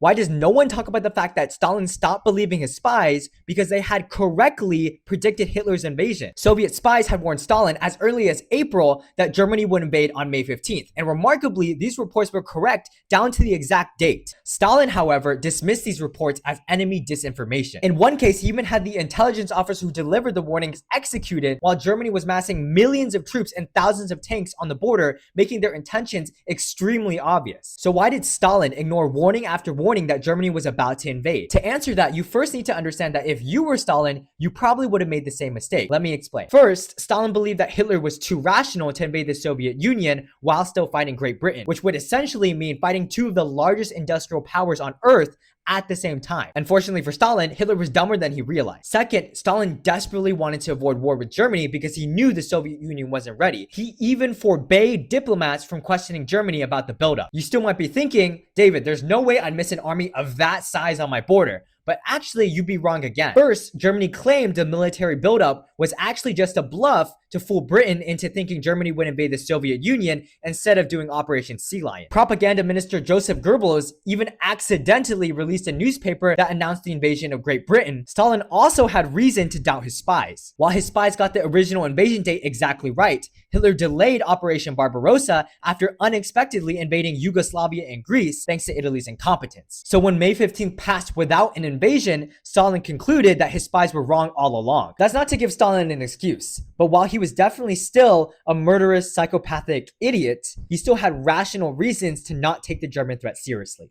Why does no one talk about the fact that Stalin stopped believing his spies because they had correctly predicted Hitler's invasion? Soviet spies had warned Stalin as early as April that Germany would invade on May 15th, and remarkably, these reports were correct down to the exact date. Stalin, however, dismissed these reports as enemy disinformation. In one case, he even had the intelligence officer who delivered the warnings executed while Germany was massing millions of troops and thousands of tanks on the border, making their intentions extremely obvious. So why did Stalin ignore warning after warning that Germany was about to invade? To answer that, you first need to understand that if you were Stalin, you probably would have made the same mistake. Let me explain. First, Stalin believed that Hitler was too rational to invade the Soviet Union while still fighting Great Britain, which would essentially mean fighting two of the largest industrial powers on Earth at the same time. Unfortunately for Stalin, Hitler was dumber than he realized. Second, Stalin desperately wanted to avoid war with Germany because he knew the Soviet Union wasn't ready. He even forbade diplomats from questioning Germany about the buildup. You still might be thinking, David, there's no way I'd miss an army of that size on my border. But actually, you'd be wrong again. First, Germany claimed the military buildup was actually just a bluff to fool Britain into thinking Germany would invade the Soviet Union instead of doing Operation Sea Lion. Propaganda Minister Joseph Goebbels even accidentally released a newspaper that announced the invasion of Great Britain. Stalin also had reason to doubt his spies. While his spies got the original invasion date exactly right, Hitler delayed Operation Barbarossa after unexpectedly invading Yugoslavia and Greece thanks to Italy's incompetence. So when May 15th passed without an invasion, Stalin concluded that his spies were wrong all along. That's not to give Stalin an excuse, but while he was definitely still a murderous, psychopathic idiot, he still had rational reasons to not take the German threat seriously.